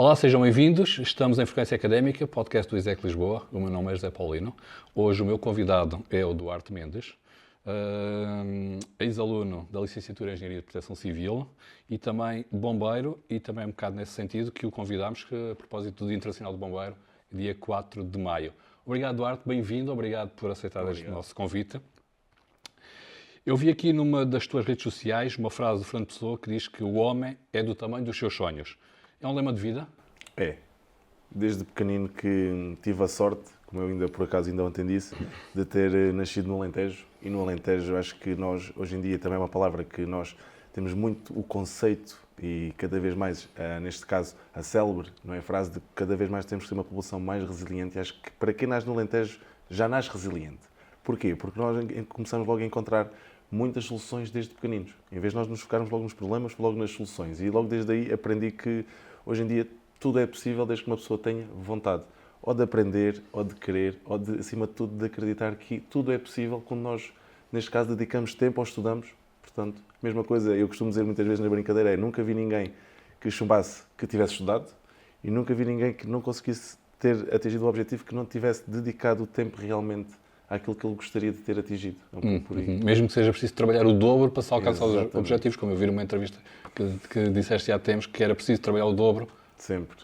Olá, sejam bem-vindos. Estamos em Frequência Académica, podcast do ISEC Lisboa. O meu nome é José Paulino. Hoje o meu convidado é o Duarte Mendes, ex-aluno da Licenciatura em Engenharia de Proteção Civil e também bombeiro, e também um bocado nesse sentido que o convidámos a propósito do Dia Internacional do Bombeiro, dia 4 de maio. Obrigado, Duarte, bem-vindo, obrigado por aceitar este nosso convite. Eu vi aqui numa das tuas redes sociais uma frase do Fernando Pessoa que diz que o homem é do tamanho dos seus sonhos. É um lema de vida? É. Desde pequenino que tive a sorte, como eu ainda por acaso ainda ontem disse, de ter nascido no Alentejo. E no Alentejo acho que nós, hoje em dia, também é uma palavra que nós temos muito o conceito e cada vez mais, neste caso, a célebre, não é? A frase de que cada vez mais temos que ter uma população mais resiliente. E acho que para quem nasce no Alentejo já nasce resiliente. Porquê? Porque nós começamos logo a encontrar muitas soluções desde pequeninos. Em vez de nós nos focarmos logo nos problemas, logo nas soluções. E logo desde aí aprendi que hoje em dia tudo é possível desde que uma pessoa tenha vontade. Ou de aprender, ou de querer, ou de, acima de tudo, de acreditar que tudo é possível quando nós, neste caso, dedicamos tempo ou estudamos. Portanto, mesma coisa, eu costumo dizer muitas vezes na brincadeira, é nunca vi ninguém que chumbasse que tivesse estudado e nunca vi ninguém que não conseguisse ter atingido o objetivo que não tivesse dedicado o tempo realmente àquilo que ele gostaria de ter atingido. É um pouco por aí. Mesmo que seja preciso trabalhar o dobro para se alcançar os objetivos, como eu vi numa entrevista que disseste há tempos que era preciso trabalhar o dobro. Sempre.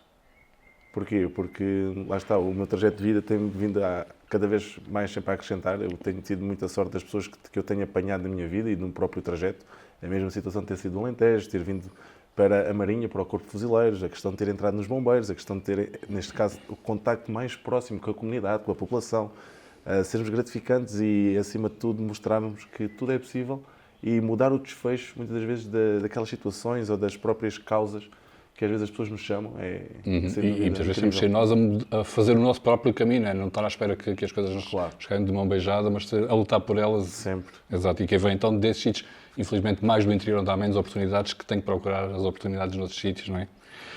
Porquê? Porque, lá está, o meu trajeto de vida tem vindo a cada vez mais sempre a acrescentar. Eu tenho tido muita sorte das pessoas que eu tenho apanhado na minha vida e no próprio trajeto. A mesma situação de ter sido do Alentejo, ter vindo para a Marinha, para o Corpo de Fuzileiros, a questão de ter entrado nos bombeiros, a questão de ter, neste caso, o contacto mais próximo com a comunidade, com a população, sermos gratificantes e, acima de tudo, mostrarmos que tudo é possível e mudar o desfecho, muitas das vezes, daquelas situações ou das próprias causas que às vezes as pessoas nos chamam. E muitas vezes temos que ser nós a fazer o nosso próprio caminho, não estar à espera que as coisas nos caem de mão beijada, mas a lutar por elas. Sempre. Exato. E quem vem então desses sítios, infelizmente mais do interior onde há menos oportunidades, que tem que procurar as oportunidades noutros sítios, não é?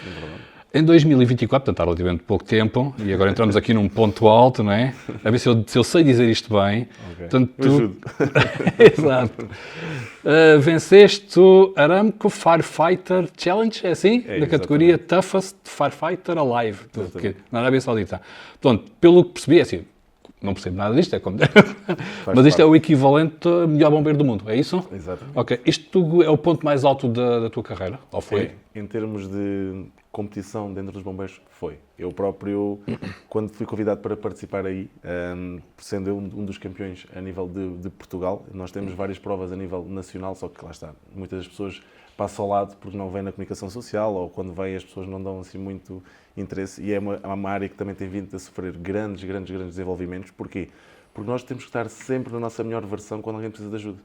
É verdade. Em 2024, portanto há relativamente pouco tempo, e agora entramos aqui num ponto alto, não é? A ver se eu sei dizer isto bem. Okay. Portanto, ajudo. Exato. Venceste o Aramco Firefighter Challenge, é assim? Na categoria Toughest Firefighter Alive, na Arábia Saudita. Portanto, pelo que percebi, é assim, não percebo nada disto, mas isto é o equivalente a melhor bombeiro do mundo, é isso? Exatamente. Ok. Isto é o ponto mais alto da tua carreira, ou foi? Em termos de competição dentro dos bombeiros, foi. Eu próprio, quando fui convidado para participar aí, sendo eu um dos campeões a nível de Portugal, nós temos várias provas a nível nacional, só que lá está, muitas das pessoas passam ao lado porque não vêm na comunicação social ou quando vêm as pessoas não dão assim muito interesse e é uma área que também tem vindo a sofrer grandes desenvolvimentos. Porquê? Porque nós temos que estar sempre na nossa melhor versão quando alguém precisa de ajuda.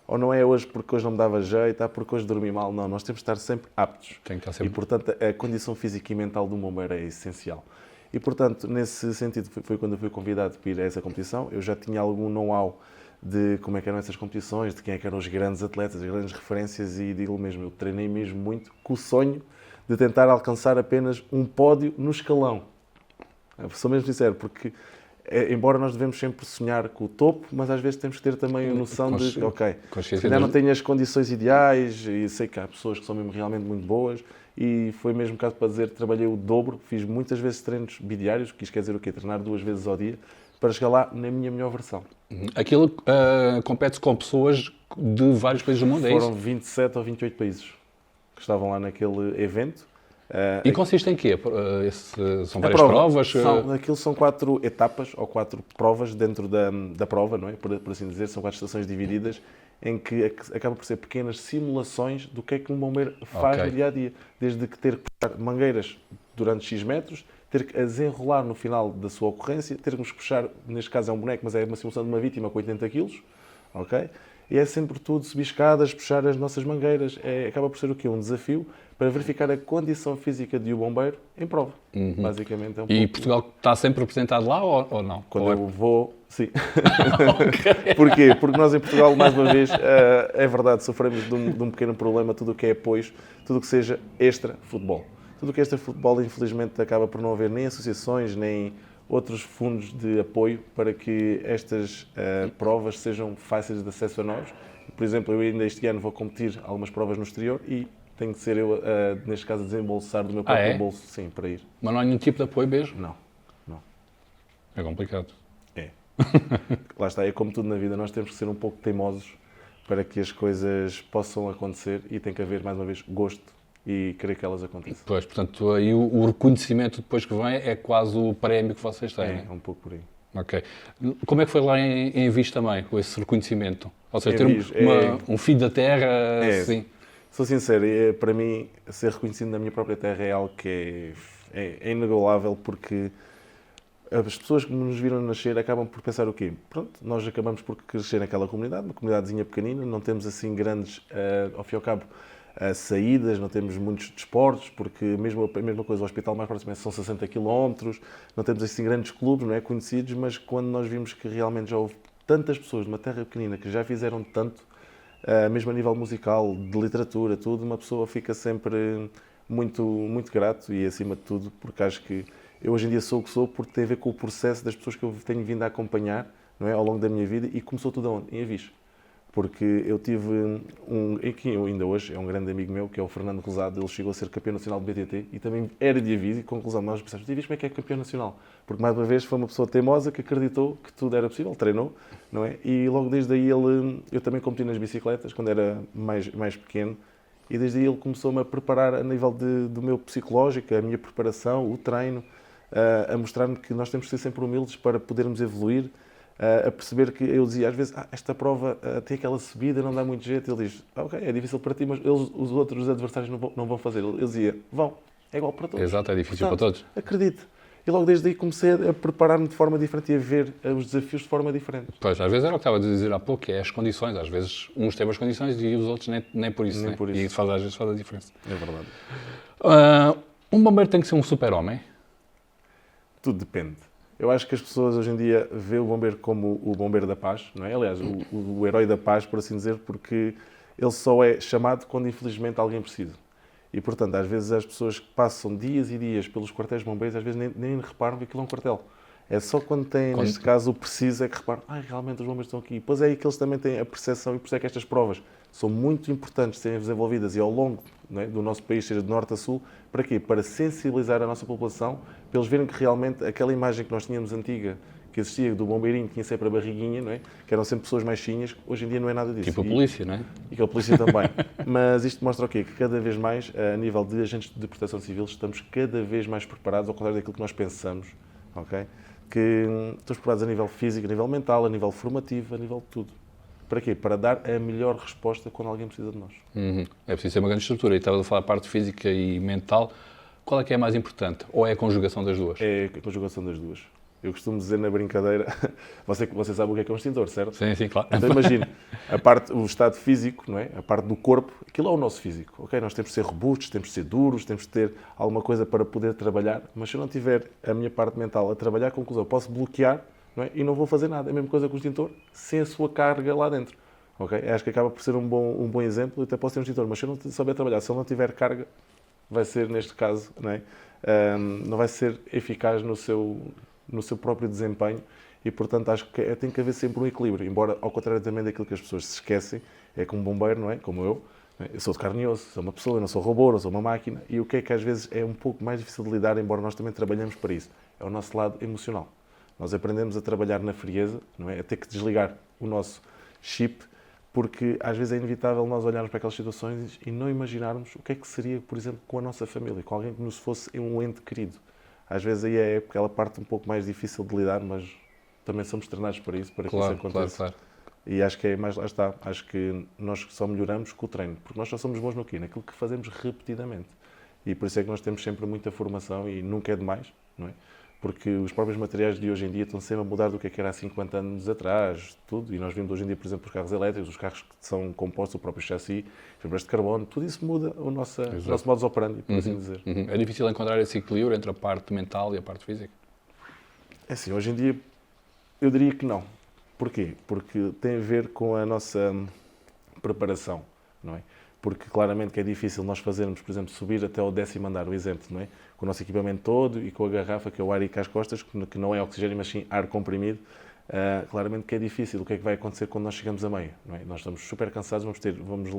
Ou não é hoje porque hoje não me dava jeito, porque hoje dormi mal. Não, nós temos que estar sempre aptos. Tem que estar sempre. E, portanto, a condição física e mental do bombeiro é essencial. E, portanto, nesse sentido, foi quando eu fui convidado para ir a essa competição. Eu já tinha algum know-how de como é que eram essas competições, de quem é que eram os grandes atletas, as grandes referências e digo mesmo, eu treinei mesmo muito com o sonho de tentar alcançar apenas um pódio no escalão. Sou mesmo sincero, porque embora nós devemos sempre sonhar com o topo, mas às vezes temos que ter também a noção de, ok, se calhar não tenho as condições ideais e sei que há pessoas que são mesmo realmente muito boas e foi mesmo caso para dizer, trabalhei o dobro, fiz muitas vezes treinos bidiários, que isto quer dizer o quê? Treinar 2 vezes ao dia, para chegar lá na minha melhor versão. Aquilo compete-se com pessoas de vários países do mundo, é isso? Foram 27 ou 28 países que estavam lá naquele evento. E consiste em quê? São várias provas? Aquilo são 4 etapas ou 4 provas dentro da prova, não é? Por assim dizer, são 4 estações divididas em que acaba por ser pequenas simulações do que é que um bombeiro faz no dia-a-dia. Desde que ter que puxar mangueiras durante X metros, ter que as enrolar no final da sua ocorrência, termos que puxar, neste caso é um boneco, mas é uma simulação de uma vítima com 80 kg, ok? E é sempre tudo, subir escadas, puxar as nossas mangueiras. Acaba por ser o quê? Um desafio para verificar a condição física de um bombeiro em prova. Basicamente é um pouco... E Portugal está sempre representado lá ou não? Quando eu vou, sim. Porquê? Porque nós em Portugal, mais uma vez, é verdade, sofremos de um pequeno problema, tudo o que é apoios, tudo o que seja extra-futebol. Tudo o que é extra-futebol, infelizmente, acaba por não haver nem associações, nem outros fundos de apoio para que estas provas sejam fáceis de acesso a nós. Por exemplo, eu ainda este ano vou competir algumas provas no exterior e tenho que ser eu, neste caso, a desembolsar do meu próprio bolso, sim, para ir. Mas não há nenhum tipo de apoio mesmo? Não. É complicado. É. Lá está, é como tudo na vida, nós temos que ser um pouco teimosos para que as coisas possam acontecer e tem que haver, mais uma vez, gosto e querer que elas aconteçam. Pois, portanto, aí o reconhecimento depois que vem é quase o prémio que vocês têm. É um pouco por aí. Ok. Como é que foi lá em Viz também, com esse reconhecimento? Ou seja, ter um filho da terra, assim? Sou sincero, para mim, ser reconhecido na minha própria terra é algo que é inigualável, porque as pessoas que nos viram nascer acabam por pensar o quê? Pronto, nós acabamos por crescer naquela comunidade, uma comunidadezinha pequenina, não temos assim grandes, ao fim e ao cabo, saídas, não temos muitos desportos, porque a mesma coisa, o hospital mais próximo são 60 km, não temos assim grandes clubes, não é, conhecidos, mas quando nós vimos que realmente já houve tantas pessoas de uma terra pequenina que já fizeram tanto, mesmo a nível musical, de literatura, tudo, uma pessoa fica sempre muito, muito grato e, acima de tudo, porque acho que eu hoje em dia sou o que sou porque tem a ver com o processo das pessoas que eu tenho vindo a acompanhar, não é, ao longo da minha vida, e começou tudo aonde? Em Avis. Porque eu tive e que ainda hoje é um grande amigo meu, que é o Fernando Rosado, ele chegou a ser campeão nacional de BTT e também era de Avis, e conclusão, nós pensamos, de Avis como é que é campeão nacional? Porque mais uma vez foi uma pessoa teimosa que acreditou que tudo era possível, treinou, não é? E logo desde aí eu também competi nas bicicletas, quando era mais pequeno, e desde aí ele começou-me a preparar a nível do meu psicológico, a minha preparação, o treino, a mostrar-me que nós temos que ser sempre humildes para podermos evoluir, a perceber que eu dizia às vezes, esta prova tem aquela subida, não dá muito jeito. Ele diz, ok, é difícil para ti, mas os outros adversários não vão fazer. Ele dizia, vão, é igual para todos. Exato, é difícil. Portanto, para todos. Acredite. E logo desde aí comecei a preparar-me de forma diferente e a ver os desafios de forma diferente. Pois, às vezes era o que estava a dizer há pouco, que é as condições. Às vezes uns têm as condições e os outros nem por isso. Nem por isso. E isso às vezes faz a diferença. É verdade. Um bombeiro tem que ser um super-homem? Tudo depende. Eu acho que as pessoas hoje em dia veem o bombeiro como o bombeiro da paz, não é? Aliás, o herói da paz, por assim dizer, porque ele só é chamado quando infelizmente alguém precisa. E, portanto, às vezes as pessoas que passam dias e dias pelos quartéis de bombeiros, às vezes nem reparam que aquilo é um quartel. É só quando tem, neste caso, o preciso é que reparam, realmente os bombeiros estão aqui. Pois é aí que eles também têm a percepção, e por isso é que estas provas são muito importantes de serem desenvolvidas e ao longo, não é, do nosso país, seja de norte a sul. Para quê? Para sensibilizar a nossa população, para eles verem que realmente aquela imagem que nós tínhamos antiga, que existia do bombeirinho, que tinha sempre a barriguinha, não é? Que eram sempre pessoas mais chinhas, hoje em dia não é nada disso. Tipo a polícia, não é? E que a polícia também. Mas isto mostra o quê? Que cada vez mais, a nível de agentes de proteção civil, estamos cada vez mais preparados, ao contrário daquilo que nós pensamos, ok? Que estamos preparados a nível físico, a nível mental, a nível formativo, a nível de tudo. Para quê? Para dar a melhor resposta quando alguém precisa de nós. É preciso ter uma grande estrutura. E estava a falar a parte física e mental. Qual é que é a mais importante? Ou é a conjugação das duas? É a conjugação das duas. Eu costumo dizer na brincadeira, você sabe o que é um extintor, certo? Sim, claro. Então imagine, o estado físico, não é? A parte do corpo, aquilo é o nosso físico, ok? Nós temos de ser robustos, temos de ser duros, temos de ter alguma coisa para poder trabalhar, mas se eu não tiver a minha parte mental a trabalhar, conclusão, posso bloquear, não é? E não vou fazer nada. É a mesma coisa com o extintor, sem a sua carga lá dentro, ok? Acho que acaba por ser um bom exemplo. Eu até posso ter um extintor, mas se eu não souber trabalhar, se ele não tiver carga, vai ser, neste caso, não é? Não vai ser eficaz no seu próprio desempenho e, portanto, acho que tem que haver sempre um equilíbrio, embora, ao contrário também daquilo que as pessoas se esquecem, é como um bombeiro, não é? Como eu sou de carne e osso, sou uma pessoa, eu não sou robô, não sou uma máquina, e o que é que às vezes é um pouco mais difícil de lidar, embora nós também trabalhamos para isso, é o nosso lado emocional. Nós aprendemos a trabalhar na frieza, não é? A ter que desligar o nosso chip, porque às vezes é inevitável nós olharmos para aquelas situações e não imaginarmos o que é que seria, por exemplo, com a nossa família, com alguém que nos fosse um ente querido. Às vezes aí é aquela parte um pouco mais difícil de lidar, mas também somos treinados para isso, para que isso aconteça. Claro. E acho que é mais, lá está, acho que nós só melhoramos com o treino, porque nós só somos bons no quê? Naquilo que fazemos repetidamente. E por isso é que nós temos sempre muita formação e nunca é demais, não é? Porque os próprios materiais de hoje em dia estão sempre a mudar do que era há 50 anos atrás, tudo. E nós vimos hoje em dia, por exemplo, os carros elétricos, os carros que são compostos, o próprio chassi, fibras de carbono, tudo isso muda o nosso modus operandi, por assim dizer. É difícil encontrar esse equilíbrio entre a parte mental e a parte física? É assim, hoje em dia eu diria que não. Porquê? Porque tem a ver com a nossa preparação, não é? Porque claramente que é difícil nós fazermos, por exemplo, subir até ao 10º andar, o exemplo, não é? Com o nosso equipamento todo e com a garrafa, que é o ar às costas, que não é oxigênio, mas sim ar comprimido, claramente que é difícil. O que é que vai acontecer quando nós chegamos a meio, não é? Nós estamos super cansados, vamos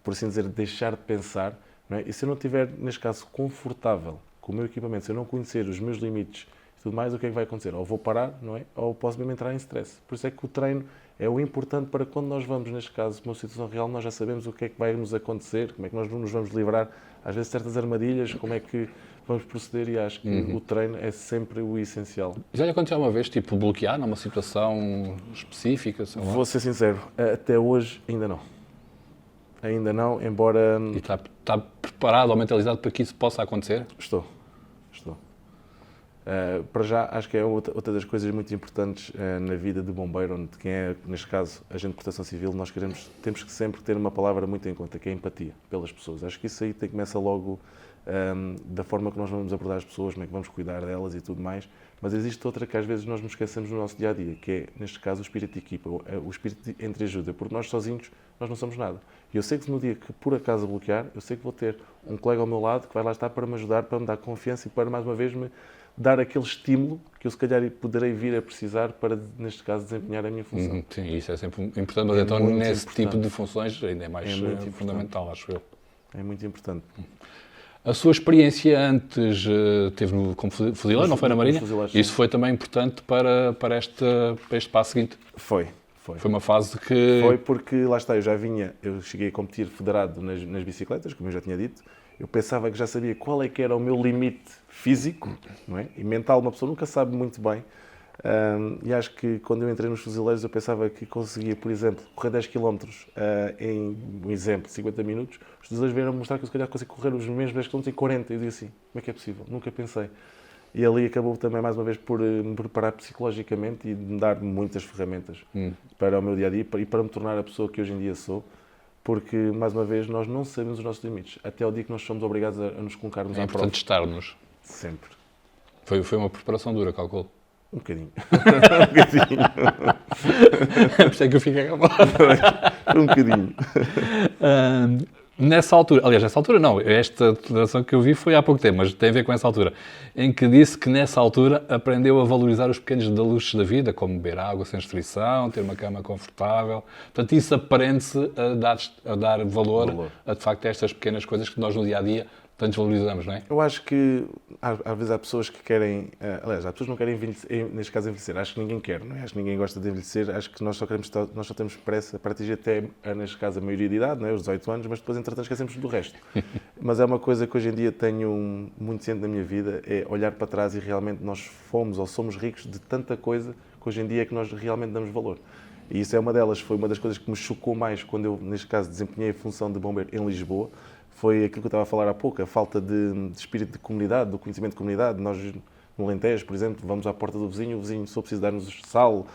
por assim dizer, deixar de pensar, não é? E se eu não estiver, neste caso, confortável com o meu equipamento, se eu não conhecer os meus limites e tudo mais, o que é que vai acontecer? Ou vou parar, não é? Ou posso mesmo entrar em stress. Por isso é que o treino é o importante para quando nós vamos, neste caso, para uma situação real, nós já sabemos o que é que vai nos acontecer, como é que nós nos vamos livrar, às vezes, certas armadilhas, como é que vamos proceder, e acho que o treino é sempre o essencial. Já lhe aconteceu uma vez, tipo, bloquear numa situação específica? Sei lá? Vou ser sincero, até hoje ainda não. Ainda não, embora... E está preparado ou mentalizado para que isso possa acontecer? Estou. Para já, acho que é outra das coisas muito importantes na vida de bombeiro, onde quem é, neste caso, agente de proteção civil, nós temos que sempre ter uma palavra muito em conta, que é a empatia pelas pessoas. Acho que isso aí começa logo da forma que nós vamos abordar as pessoas, como é que vamos cuidar delas e tudo mais. Mas existe outra que às vezes nós nos esquecemos no nosso dia-a-dia, que é, neste caso, o espírito de equipa, o espírito de entreajuda, porque nós sozinhos, nós não somos nada. E eu sei que no dia que, por acaso, bloquear, eu sei que vou ter um colega ao meu lado que vai lá estar para me ajudar, para me dar confiança e para, mais uma vez, me dar aquele estímulo que eu, se calhar, poderei vir a precisar para, neste caso, desempenhar a minha função. Sim, isso é sempre importante, mas então nesse tipo de funções ainda é mais fundamental, acho eu. É muito importante. A sua experiência antes teve como fuzileiro, não foi na Marinha? Isso foi também importante para este passo seguinte? Foi. Foi uma fase que... Foi porque, lá está, eu cheguei a competir federado nas bicicletas, como eu já tinha dito. Eu pensava que já sabia qual é que era o meu limite físico, não é? E mental, uma pessoa nunca sabe muito bem. E acho que quando eu entrei nos fuzileiros eu pensava que conseguia, por exemplo, correr 10 km em, um exemplo, 50 minutos. Os fuzileiros vieram mostrar que eu se calhar consigo correr os mesmos 10 km em 40. Eu disse assim, como é que é possível? Nunca pensei. E ali acabou também, mais uma vez, por me preparar psicologicamente e me dar muitas ferramentas para o meu dia-a-dia e para me tornar a pessoa que hoje em dia sou. Porque, mais uma vez, nós não sabemos os nossos limites. Até o dia que nós somos obrigados a nos colocarmos à prova. É importante testar-nos. Sempre. Foi uma preparação dura, calculo. Um bocadinho. Por isso é que eu fiquei acabado. Um bocadinho. Nessa altura não, esta declaração que eu vi foi há pouco tempo, mas tem a ver com essa altura, em que disse que nessa altura aprendeu a valorizar os pequenos luxos da vida, como beber água sem restrição, ter uma cama confortável. Portanto, isso aprende-se a dar valor a, de facto, estas pequenas coisas que nós no dia-a-dia tanto valorizamos, não é? Eu acho que, às vezes, há pessoas que querem... aliás, há pessoas que não querem envelhecer, neste caso envelhecer. Acho que ninguém quer, não é? Acho que ninguém gosta de envelhecer. Acho que nós só temos pressa para atingir até, neste caso, a maioria de idade, não é? Os 18 anos, mas depois, entretanto, esquecemos do resto. Mas é uma coisa que hoje em dia tenho muito ciente na minha vida, é olhar para trás e realmente nós fomos ou somos ricos de tanta coisa que hoje em dia é que nós realmente damos valor. E isso é uma delas. Foi uma das coisas que me chocou mais quando eu, neste caso, desempenhei a função de bombeiro em Lisboa. Foi aquilo que eu estava a falar há pouco, a falta de espírito de comunidade, do conhecimento de comunidade. Nós, no Alentejo, por exemplo, vamos à porta do vizinho, o vizinho só precisa dar-nos sal,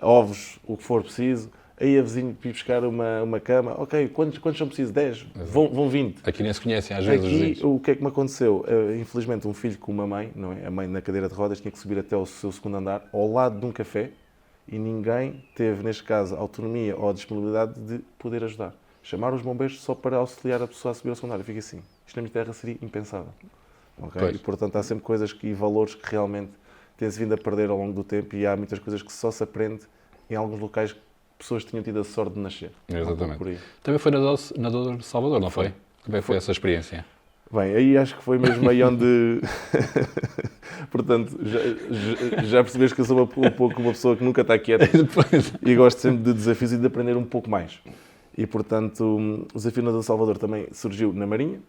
ovos, o que for preciso. Aí a vizinho ir buscar uma cama. Ok, quantos são precisos? 10? Vão 20. Aqui nem se conhecem às vezes os vizinhos. Aqui, o que é que me aconteceu? Infelizmente, um filho com uma mãe, não é? A mãe na cadeira de rodas, tinha que subir até o seu segundo andar, ao lado de um café, e ninguém teve, neste caso, autonomia ou disponibilidade de poder ajudar. Chamar os bombeiros só para auxiliar a pessoa a subir ao segundo andar. Fica assim. Isto na minha terra seria impensável. Okay? E, portanto, há sempre coisas e valores que realmente têm-se vindo a perder ao longo do tempo, e há muitas coisas que só se aprende em alguns locais que pessoas tinham tido a sorte de nascer. Exatamente. Por aí. Também foi nadador de Salvador, não foi? Também foi essa experiência. Bem, aí acho que foi mesmo aí onde... Portanto, já percebeste que eu sou um pouco uma pessoa que nunca está quieta e gosto sempre de desafios e de aprender um pouco mais. E, portanto, o desafio nadador de Salvador também surgiu na Marinha,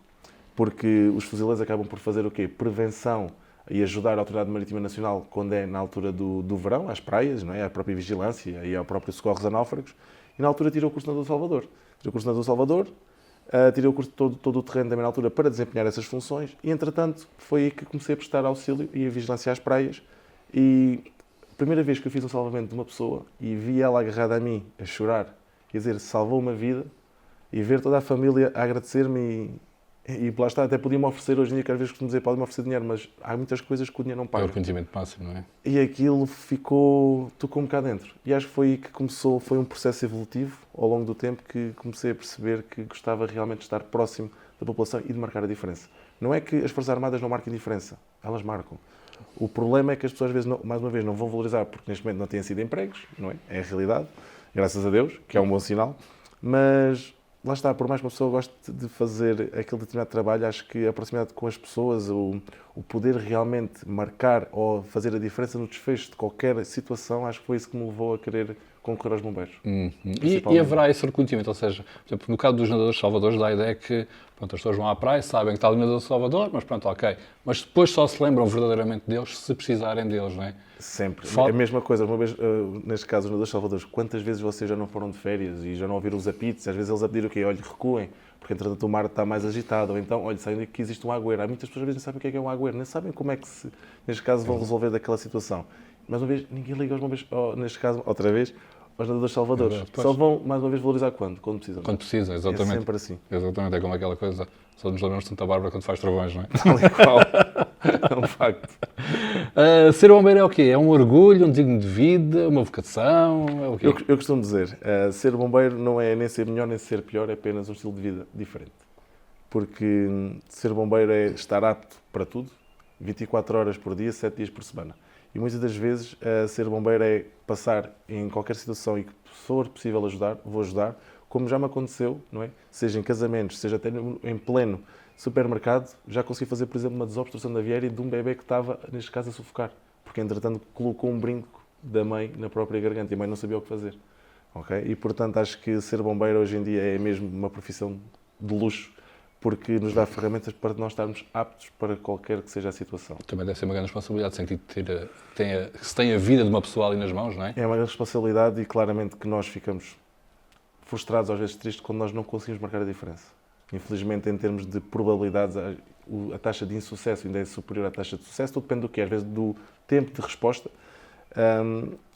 porque os fuzileiros acabam por fazer o quê? Prevenção e ajudar a Autoridade Marítima Nacional quando é na altura do verão, às praias, não é? À própria vigilância e ao próprio socorros a náufragos. E na altura tirou o curso de nadador de Salvador. Tirou o curso de nadador de Salvador, tirei o curso todo o terreno também na altura para desempenhar essas funções, e entretanto foi aí que comecei a prestar auxílio e a vigilância às praias. E a primeira vez que eu fiz um salvamento de uma pessoa e vi ela agarrada a mim a chorar, quer dizer, salvou uma vida, e ver toda a família a agradecer-me e lá está, até podia-me oferecer hoje em dia, que às vezes costumo dizer, pode-me oferecer dinheiro, mas há muitas coisas que o dinheiro não paga. É o conhecimento máximo, não é? E aquilo tocou-me cá dentro. E acho que foi aí que começou, foi um processo evolutivo ao longo do tempo, que comecei a perceber que gostava realmente de estar próximo da população e de marcar a diferença. Não é que as Forças Armadas não marquem diferença, elas marcam. O problema é que as pessoas às vezes, mais uma vez, não vão valorizar porque neste momento não têm sido empregos, não é? É a realidade, graças a Deus, que é um bom sinal, mas lá está, por mais que uma pessoa goste de fazer aquele determinado trabalho, acho que a proximidade com as pessoas, o poder realmente marcar ou fazer a diferença no desfecho de qualquer situação, acho que foi isso que me levou a querer concorrer aos bombeiros. E haverá esse reconhecimento, ou seja, por exemplo, no caso dos nadadores salvadores, dá a ideia que pronto, as pessoas vão à praia, sabem que está ali o nadador salvador, mas pronto, ok. Mas depois só se lembram verdadeiramente deles se precisarem deles, não é? Sempre. A mesma coisa, uma vez, neste caso, os nadadores salvadores, quantas vezes vocês já não foram de férias e já não ouviram os apitos? Às vezes eles a pedir o quê? Olha, recuem, porque entretanto o mar está mais agitado. Ou então, olha, sabem que existe um agüero. Há muitas pessoas às vezes não sabem o que é um agüero, nem sabem como é que, neste caso, vão resolver daquela situação. Mais uma vez, ninguém liga aos bombeiros, neste caso, outra vez, aos nadadores salvadores. Só vão, mais uma vez, valorizar quando? Quando precisam. Quando precisa, exatamente. É sempre assim. Exatamente, é como aquela coisa, só nos lembramos de Santa Bárbara quando faz trovões, não é? Tal e qual. É um facto. Ser bombeiro é o quê? É um orgulho, um designo de vida, uma vocação? É o quê? Eu costumo dizer, ser bombeiro não é nem ser melhor nem ser pior, é apenas um estilo de vida diferente. Porque ser bombeiro é estar apto para tudo, 24 horas por dia, 7 dias por semana. E muitas das vezes ser bombeiro é passar em qualquer situação e que for possível ajudar, vou ajudar, como já me aconteceu, não é? Seja em casamentos, seja até em pleno supermercado, já consegui fazer, por exemplo, uma desobstrução da viária de um bebê que estava, neste caso, a sufocar. Porque, entretanto, colocou um brinco da mãe na própria garganta e a mãe não sabia o que fazer. Okay? E, portanto, acho que ser bombeiro hoje em dia é mesmo uma profissão de luxo, porque nos dá ferramentas para nós estarmos aptos para qualquer que seja a situação. Também deve ser uma grande responsabilidade, sentir que se tem a vida de uma pessoa ali nas mãos, não é? É uma grande responsabilidade e claramente que nós ficamos frustrados, às vezes tristes, quando nós não conseguimos marcar a diferença. Infelizmente, em termos de probabilidades, a taxa de insucesso ainda é superior à taxa de sucesso. Tudo depende do quê? Às vezes do tempo de resposta.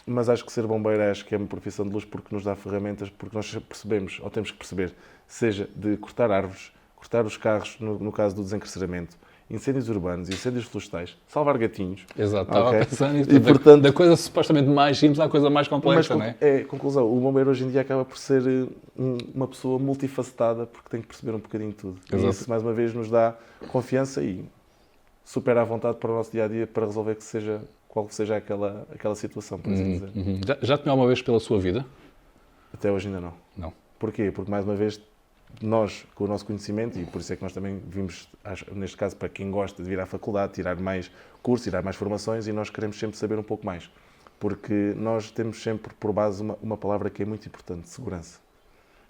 Mas acho que ser bombeiro acho que é uma profissão de luz porque nos dá ferramentas, porque nós percebemos, ou temos que perceber, seja de cortar árvores, cortar os carros, no caso do desencarceramento, incêndios urbanos, incêndios florestais, salvar gatinhos. Exato, estava a pensar nisso. E, portanto, da coisa supostamente mais simples à coisa mais complexa, não é? Conclusão, o bombeiro hoje em dia acaba por ser uma pessoa multifacetada porque tem que perceber um bocadinho de tudo. Exato. E isso, mais uma vez, nos dá confiança e supera à vontade para o nosso dia-a-dia para resolver qual seja aquela situação, por assim dizer. Já tinha alguma vez pela sua vida? Até hoje ainda não. Não. Porquê? Porque, mais uma vez, nós, com o nosso conhecimento, e por isso é que nós também vimos, neste caso, para quem gosta de vir à faculdade, tirar mais cursos, tirar mais formações, e nós queremos sempre saber um pouco mais. Porque nós temos sempre por base uma palavra que é muito importante, segurança.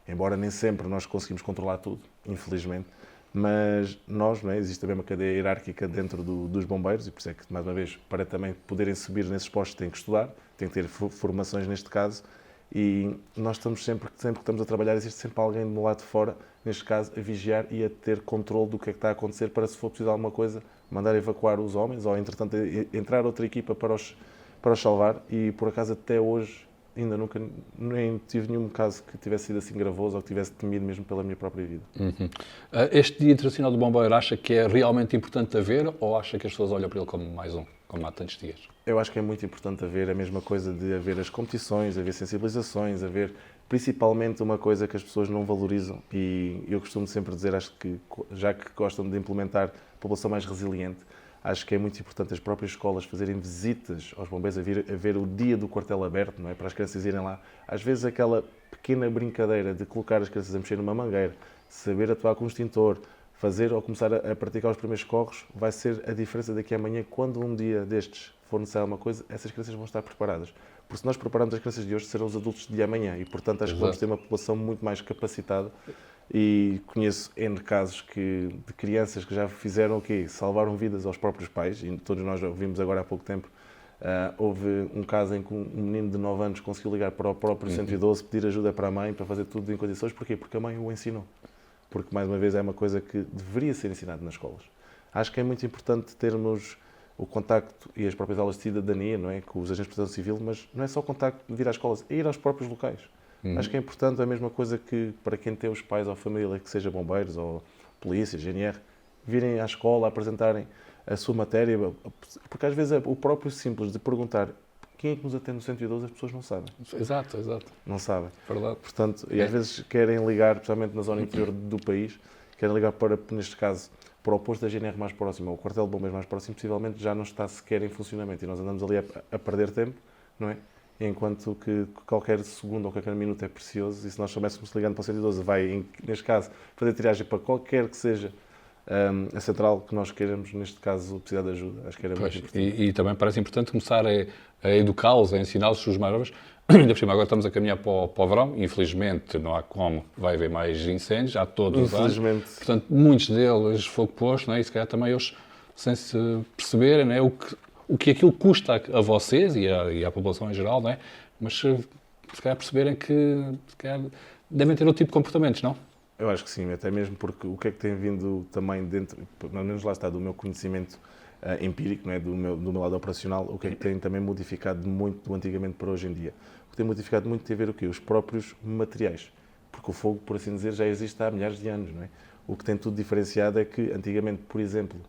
Embora nem sempre nós conseguimos controlar tudo, infelizmente, mas nós, não é? Existe também uma cadeia hierárquica dentro dos bombeiros, e por isso é que, mais uma vez, para também poderem subir nesses postos, têm que estudar, têm que ter formações neste caso, e nós estamos sempre que estamos a trabalhar, existe sempre alguém do lado de fora, neste caso, a vigiar e a ter controle do que é que está a acontecer para, se for preciso alguma coisa, mandar evacuar os homens ou, entretanto, entrar outra equipa para os salvar. E, por acaso, até hoje, ainda nunca nem tive nenhum caso que tivesse sido assim gravoso ou que tivesse temido mesmo pela minha própria vida. Este Dia Internacional do Bombeiro acha que é realmente importante haver ou acha que as pessoas olham para ele como mais um, como há tantos dias? Eu acho que é muito importante haver a mesma coisa de haver as competições, haver sensibilizações, haver principalmente uma coisa que as pessoas não valorizam e eu costumo sempre dizer, acho que já que gostam de implementar a população mais resiliente, acho que é muito importante as próprias escolas fazerem visitas aos bombeiros, a ver o dia do quartel aberto, não é? Para as crianças irem lá. Às vezes aquela pequena brincadeira de colocar as crianças a mexer numa mangueira, saber atuar com um extintor, fazer ou começar a praticar os primeiros socorros, vai ser a diferença daqui a amanhã, quando um dia destes for necessário alguma coisa, essas crianças vão estar preparadas. Porque se nós prepararmos as crianças de hoje, serão os adultos de amanhã e, portanto, acho que vamos ter uma população muito mais capacitada. E conheço N casos de crianças que já fizeram o quê? Salvaram vidas aos próprios pais, e todos nós vimos agora há pouco tempo, houve um caso em que um menino de 9 anos conseguiu ligar para o próprio 112, pedir ajuda para a mãe, para fazer tudo em condições. Porquê? Porque a mãe o ensinou. Porque, mais uma vez, é uma coisa que deveria ser ensinada nas escolas. Acho que é muito importante termos o contacto e as próprias aulas de cidadania, não é? Com os agentes de proteção civil, mas não é só o contacto de vir às escolas, é ir aos próprios locais. Acho que é importante, a mesma coisa que para quem tem os pais ou família, que seja bombeiros ou polícia, GNR, virem à escola, apresentarem a sua matéria, porque às vezes é o próprio simples de perguntar quem é que nos atende no 112, as pessoas não sabem. Exato. Não sabem. Verdade. Portanto, e às vezes querem ligar, especialmente na zona interior do país, querem ligar para, neste caso, para o posto da GNR mais próximo, ou o quartel de bombeiros mais próximo, possivelmente já não está sequer em funcionamento. E nós andamos ali a perder tempo, não é? enquanto que qualquer segundo ou qualquer minuto é precioso, e se nós soubéssemos ligando para o 112, vai, neste caso, fazer triagem para qualquer que seja a central que nós queiramos, neste caso, precisar de ajuda. Acho que era muito importante. E também parece importante começar a educá-los, a ensiná-los os mais novos. Ainda por cima, agora estamos a caminhar para o verão, infelizmente não há como, vai haver mais incêndios, há todos os anos. Portanto, muitos deles, fogo posto, não é? E se calhar também eles, sem se perceberem, não é? O que aquilo custa a vocês e à população em geral, não é? Mas se calhar perceberem que se calhar, devem ter outro tipo de comportamentos, não? Eu acho que sim, até mesmo porque o que é que tem vindo também dentro, pelo menos lá está, do meu conhecimento empírico, não é? do meu lado operacional, o que é que tem também modificado muito do antigamente para hoje em dia. O que tem modificado muito tem a ver o quê? Os próprios materiais. Porque o fogo, por assim dizer, já existe há milhares de anos, não é? O que tem tudo diferenciado é que antigamente, por exemplo,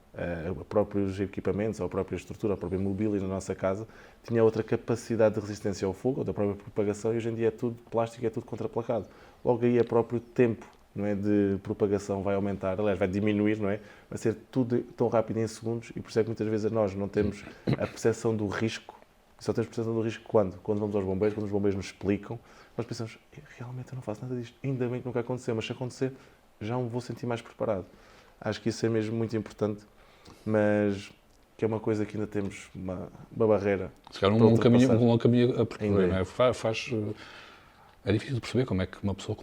os próprios equipamentos, ou a própria estrutura, a própria mobília na nossa casa, tinha outra capacidade de resistência ao fogo, ou da própria propagação, e hoje em dia é tudo plástico, é tudo contraplacado. Logo aí é próprio tempo, não é, de propagação vai aumentar, aliás, vai diminuir, não é? Vai ser tudo tão rápido em segundos, e por isso é que muitas vezes nós não temos a percepção do risco. Só temos percepção do risco quando? Quando vamos aos bombeiros, quando os bombeiros nos explicam, nós pensamos, realmente eu não faço nada disto, ainda bem que nunca aconteceu, mas se acontecer, já me vou sentir mais preparado. Acho que isso é mesmo muito importante, mas que é uma coisa que ainda temos uma barreira. Se calhar um longo caminho a percorrer, não é? É difícil de perceber como é que uma pessoa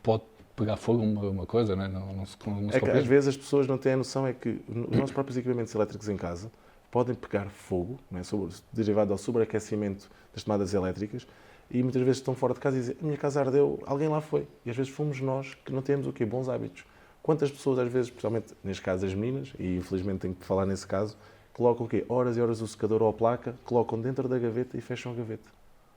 pode pegar fogo uma coisa, não é? Não se é que às vezes as pessoas não têm a noção, é que os nossos próprios equipamentos elétricos em casa podem pegar fogo, não é? Derivado ao sobreaquecimento das tomadas elétricas, e muitas vezes estão fora de casa e dizem, a minha casa ardeu, alguém lá foi. E às vezes fomos nós que não temos o quê? Bons hábitos. Quantas pessoas às vezes, especialmente neste caso as meninas, e infelizmente tenho que falar nesse caso, colocam o quê? Horas e horas o secador ou a placa, colocam dentro da gaveta e fecham a gaveta.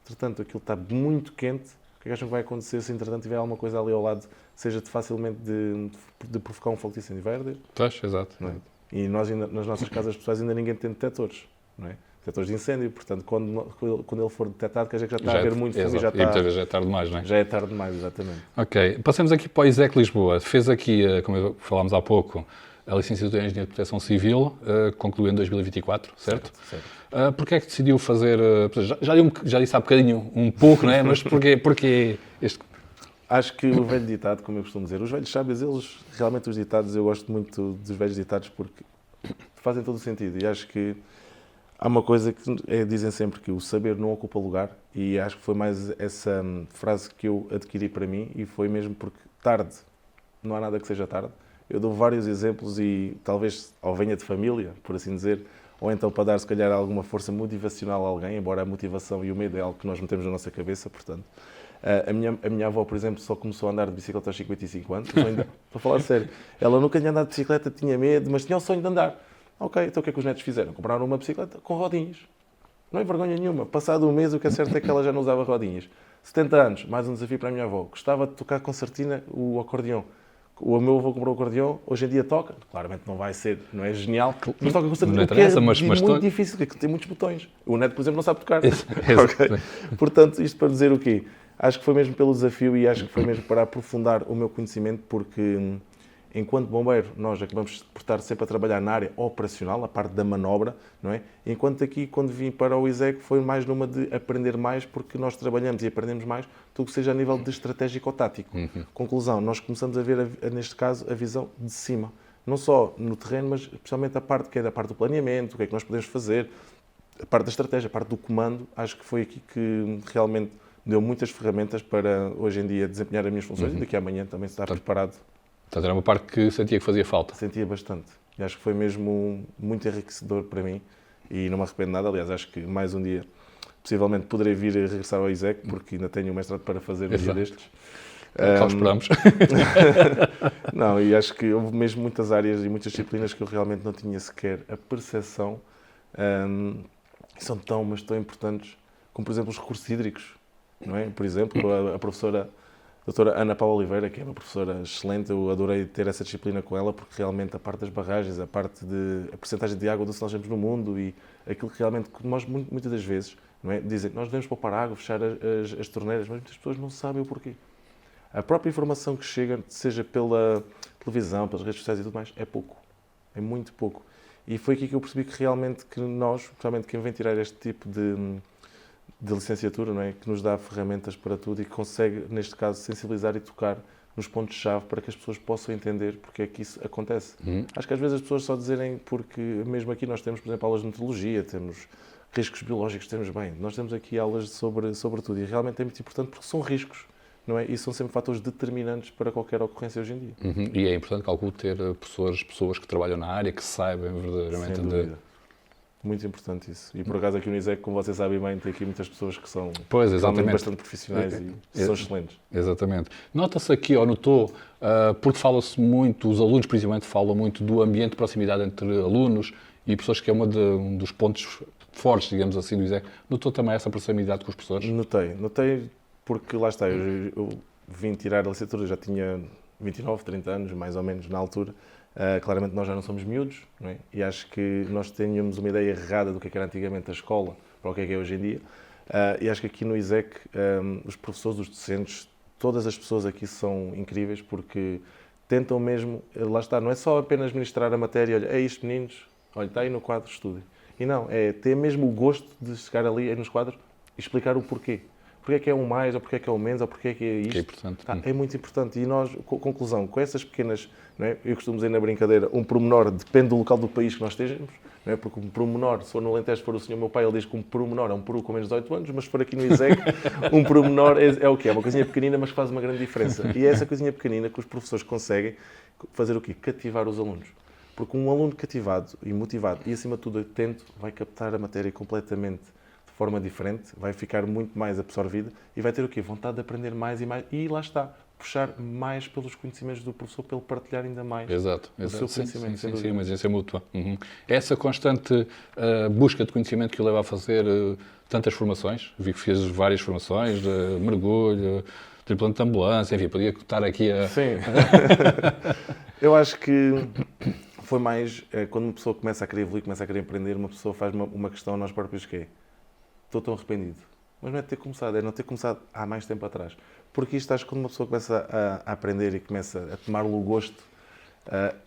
Entretanto, aquilo está muito quente. O que é que acham que vai acontecer se, entretanto, tiver alguma coisa ali ao lado, seja facilmente de provocar um fogo de incêndio? Vai arder. Pois, exato. Não é? E nós, ainda, nas nossas casas pessoais, ainda ninguém tem detectores, não é? Detectores de incêndio, portanto, quando ele for detectado, quer dizer que já está a haver muito fogo e já está... E muitas vezes já é tarde demais, não é? Já é tarde demais, exatamente. Ok, passemos aqui para o ISEC Lisboa. Fez aqui, como falámos há pouco, a licenciatura em Engenharia de Proteção Civil, concluiu em 2024, certo? Certo. Porquê é que decidiu fazer... já disse há bocadinho um pouco, não é? Mas porquê este... Acho que o velho ditado, como eu costumo dizer, os velhos sábios, eles, realmente os ditados, eu gosto muito dos velhos ditados porque fazem todo o sentido. E acho que há uma coisa que dizem sempre, que o saber não ocupa lugar, e acho que foi mais essa frase que eu adquiri para mim, e foi mesmo porque tarde, não há nada que seja tarde. Eu dou vários exemplos e talvez ou venha de família, por assim dizer, ou então para dar, se calhar, alguma força motivacional a alguém, embora a motivação e o medo é algo que nós metemos na nossa cabeça, portanto. A minha avó, por exemplo, só começou a andar de bicicleta aos 55 anos, ainda, para falar sério. Ela nunca tinha andado de bicicleta, tinha medo, mas tinha o sonho de andar. Ok, então o que é que os netos fizeram? Compraram uma bicicleta com rodinhas. Não é vergonha nenhuma. Passado um mês, o que é certo é que ela já não usava rodinhas. 70 anos, mais um desafio para a minha avó. Gostava de tocar concertina o acordeão. O meu avô comprou o acordeão, hoje em dia toca. Claramente não vai ser, não é genial, mas toca concertina. Muito difícil, porque tem muitos botões. O neto, por exemplo, não sabe tocar. Okay? Portanto, isto para dizer o quê? Acho que foi mesmo pelo desafio e acho que foi mesmo para aprofundar o meu conhecimento, porque enquanto bombeiro nós acabamos por estar sempre a trabalhar na área operacional, a parte da manobra, não é? Enquanto aqui, quando vim para o ISEC, foi mais numa de aprender mais, porque nós trabalhamos e aprendemos mais do que seja a nível de estratégico ou tático. Conclusão, nós começamos a ver, neste caso, a visão de cima. Não só no terreno, mas especialmente a parte que é da parte do planeamento, o que é que nós podemos fazer, a parte da estratégia, a parte do comando. Acho que foi aqui que realmente deu muitas ferramentas para, hoje em dia, desempenhar as minhas funções e daqui a amanhã também estar preparado. Portanto, era uma parte que sentia que fazia falta. Sentia bastante. E acho que foi mesmo muito enriquecedor para mim e não me arrependo nada. Aliás, acho que mais um dia, possivelmente, poderei vir a regressar ao ISEC, porque ainda tenho um mestrado para fazer um dia destes. Cá esperamos. Não, e acho que houve mesmo muitas áreas e muitas disciplinas que eu realmente não tinha sequer a percepção que são tão, mas tão importantes, como, por exemplo, os recursos hídricos. Não é? Por exemplo, a professora doutora Ana Paula Oliveira, que é uma professora excelente, eu adorei ter essa disciplina com ela, porque realmente a parte das barragens, a parte a percentagem de água que nós temos no mundo e aquilo que realmente, nós muitas das vezes, não é? Dizem que nós devemos poupar água, fechar as torneiras, mas muitas pessoas não sabem o porquê. A própria informação que chega, seja pela televisão, pelas redes sociais e tudo mais, é pouco. É muito pouco. E foi aqui que eu percebi que realmente que nós, principalmente quem vem tirar este tipo de licenciatura, não é? Que nos dá ferramentas para tudo e que consegue, neste caso, sensibilizar e tocar nos pontos-chave para que as pessoas possam entender porque é que isso acontece. Acho que às vezes as pessoas só dizerem, porque mesmo aqui nós temos, por exemplo, aulas de meteorologia, temos riscos biológicos, temos bem, nós temos aqui aulas sobre tudo e realmente é muito importante porque são riscos, não é? E são sempre fatores determinantes para qualquer ocorrência hoje em dia. E é importante, calculo, ter pessoas que trabalham na área, que saibam verdadeiramente Sem dúvida. Muito importante isso. E por acaso aqui no ISEC, como vocês sabem bem, tem aqui muitas pessoas que são realmente bastante profissionais e são excelentes. Exatamente. Nota-se aqui, ou notou, porque fala-se muito, os alunos principalmente falam muito do ambiente de proximidade entre alunos e pessoas, que é um dos pontos fortes, digamos assim, do ISEC. Notou também essa proximidade com os professores? Notei porque lá está, eu vim tirar a licenciatura, já tinha 29, 30 anos, mais ou menos, na altura. Claramente nós já não somos miúdos, não é? E acho que nós tínhamos uma ideia errada do que era antigamente a escola para o que é hoje em dia. E acho que aqui no ISEC, os professores, os docentes, todas as pessoas aqui são incríveis porque tentam mesmo, lá está, não é só apenas ministrar a matéria, olha, é isto meninos, olha, está aí no quadro, estudem. E não, é ter mesmo o gosto de chegar ali nos quadros e explicar o porquê. Porquê é que é um mais, ou porquê é que é um menos, ou porquê é que é isto. Que é importante. É muito importante. E nós, conclusão, com essas pequenas, não é? Eu costumo dizer na brincadeira, um pormenor depende do local do país que nós estejamos, não é? Porque um pormenor, se for no Alentejo, se for o senhor meu pai, ele diz que um pormenor é um peru com menos de 18 anos, mas se for aqui no ISEC, um pormenor é o quê? É uma coisinha pequenina, mas que faz uma grande diferença. E é essa coisinha pequenina que os professores conseguem fazer o quê? Cativar os alunos. Porque um aluno cativado e motivado e, acima de tudo, atento, vai captar a matéria completamente de forma diferente, vai ficar muito mais absorvida e vai ter o quê? Vontade de aprender mais e mais. E lá está, puxar mais pelos conhecimentos do professor, pelo partilhar ainda mais o seu conhecimento. Sim, mas isso é mútua. Essa constante busca de conhecimento que o leva a fazer tantas formações, vi que fez várias formações, de mergulho, tripulante de ambulância, enfim, podia estar aqui a... Sim. Eu acho que foi mais, quando uma pessoa começa a querer evoluir, começa a querer empreender, uma pessoa faz uma questão a nós próprios que é: estou tão arrependido. Mas não é ter começado, é não ter começado há mais tempo atrás. Porque isto, acho que quando uma pessoa começa a aprender e começa a tomar-lhe o gosto,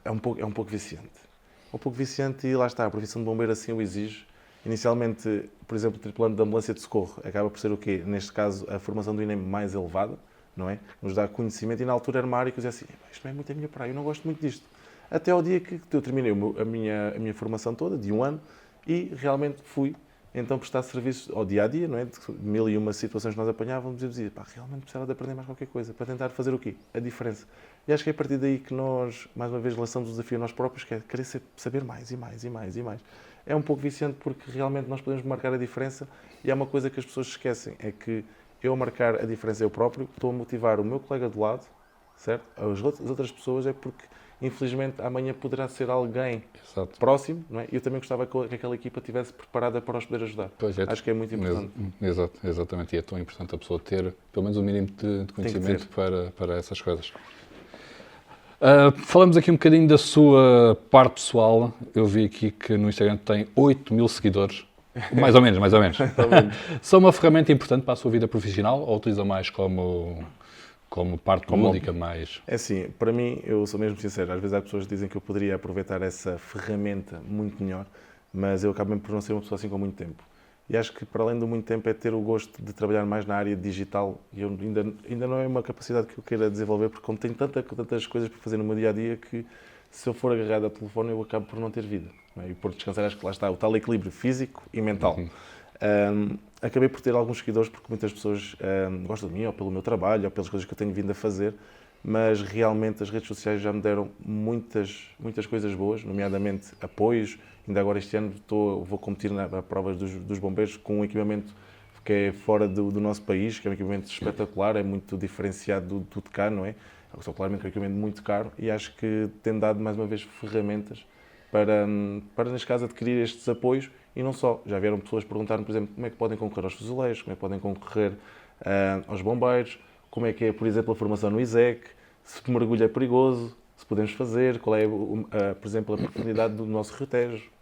é um pouco viciante. Um pouco viciante e lá está, a profissão de bombeiro assim o exige. Inicialmente, por exemplo, o tripulante de ambulância de socorro acaba por ser o quê? Neste caso, a formação do INEM mais elevada, não é? Nos dá conhecimento e na altura era uma área que eu dizia assim: isto não é muito a minha praia, eu não gosto muito disto. Até ao dia que eu terminei a minha formação toda, de 1 ano, e realmente fui então prestar serviços ao dia-a-dia, não é? De 1001 situações que nós apanhávamos e dizia: realmente precisava de aprender mais qualquer coisa, para tentar fazer o quê? A diferença. E acho que é a partir daí que nós, mais uma vez, lançamos o desafio a nós próprios, que é querer saber mais e mais e mais e mais. É um pouco viciante porque realmente nós podemos marcar a diferença e há uma coisa que as pessoas esquecem, é que eu marcar a diferença eu próprio, estou a motivar o meu colega do lado, certo? As outras pessoas é porque, infelizmente, amanhã poderá ser alguém próximo, não é? Eu também gostava que aquela equipa estivesse preparada para os poder ajudar. Acho que é muito importante. Exatamente, e é tão importante a pessoa ter, pelo menos, um mínimo de conhecimento para essas coisas. Falamos aqui um bocadinho da sua parte pessoal. Eu vi aqui que no Instagram tem 8.000 seguidores. Mais ou menos. São uma ferramenta importante para a sua vida profissional ou utiliza mais como parte lúdica mais? É assim, para mim, eu sou mesmo sincero, às vezes há pessoas que dizem que eu poderia aproveitar essa ferramenta muito melhor, mas eu acabo mesmo por não ser uma pessoa assim com muito tempo. E acho que, para além do muito tempo, é ter o gosto de trabalhar mais na área digital. E eu ainda não é uma capacidade que eu queira desenvolver, porque como tenho tantas coisas para fazer no meu dia-a-dia, que se eu for agarrado ao telefone, eu acabo por não ter vida. Não é? E por descansar, acho que lá está o tal equilíbrio físico e mental. Acabei por ter alguns seguidores porque muitas pessoas gostam de mim, ou pelo meu trabalho, ou pelas coisas que eu tenho vindo a fazer, mas realmente as redes sociais já me deram muitas coisas boas, nomeadamente apoios. Ainda agora este ano vou competir na prova dos bombeiros com um equipamento que é fora do nosso país, que é um equipamento espetacular, é muito diferenciado do de cá, não é? Só claramente é um equipamento muito caro e acho que tem dado mais uma vez ferramentas para neste caso, adquirir estes apoios. E não só, já vieram pessoas perguntar-me, por exemplo, como é que podem concorrer aos fuzileiros, como é que podem concorrer aos bombeiros, como é que é, por exemplo, a formação no ISEC, se o mergulho é perigoso, se podemos fazer, qual é, por exemplo, a profundidade do nosso Rio Tejo.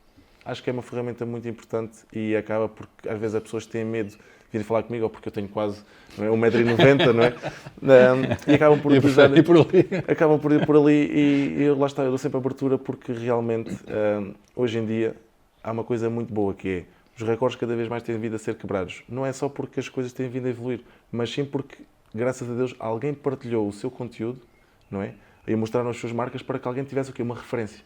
Acho que é uma ferramenta muito importante e acaba porque às vezes as pessoas têm medo de vir falar comigo, ou porque eu tenho quase 1,90 m, não é? E acabam por utilizar... Acabam por ir por ali e eu, lá está, eu dou sempre abertura porque realmente, hoje em dia, há uma coisa muito boa que é, os recordes cada vez mais têm vindo a ser quebrados. Não é só porque as coisas têm vindo a evoluir, mas sim porque, graças a Deus, alguém partilhou o seu conteúdo, não é? E mostraram as suas marcas para que alguém tivesse o quê? Uma referência.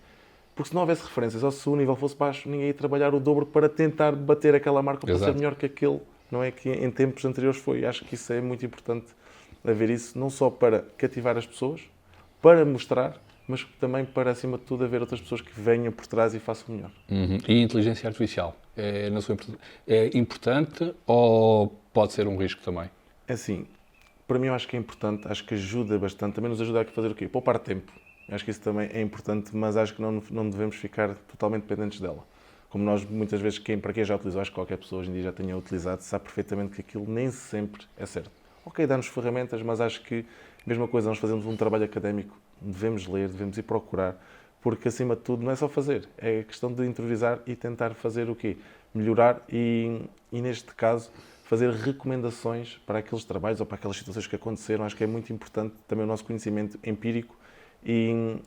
Porque se não houvesse referências, ou se o nível fosse baixo, ninguém ia trabalhar o dobro para tentar bater aquela marca ou para ser melhor que aquele, não é? Que em tempos anteriores foi. Acho que isso é muito importante, haver isso, não só para cativar as pessoas, para mostrar, mas também para, acima de tudo, haver outras pessoas que venham por trás e façam melhor. E a inteligência artificial? É importante ou pode ser um risco também? É assim, para mim eu acho que é importante, acho que ajuda bastante, também nos ajuda a fazer o quê? Poupar tempo. Acho que isso também é importante, mas acho que não devemos ficar totalmente dependentes dela. Como nós, muitas vezes, para quem já utilizou, acho que qualquer pessoa hoje em dia já tenha utilizado, sabe perfeitamente que aquilo nem sempre é certo. Ok, dá-nos ferramentas, mas acho que, mesma coisa, nós fazemos um trabalho académico, devemos ler, devemos ir procurar, porque, acima de tudo, não é só fazer, é questão de interiorizar e tentar fazer o quê? Melhorar e neste caso, fazer recomendações para aqueles trabalhos ou para aquelas situações que aconteceram. Acho que é muito importante também o nosso conhecimento empírico e,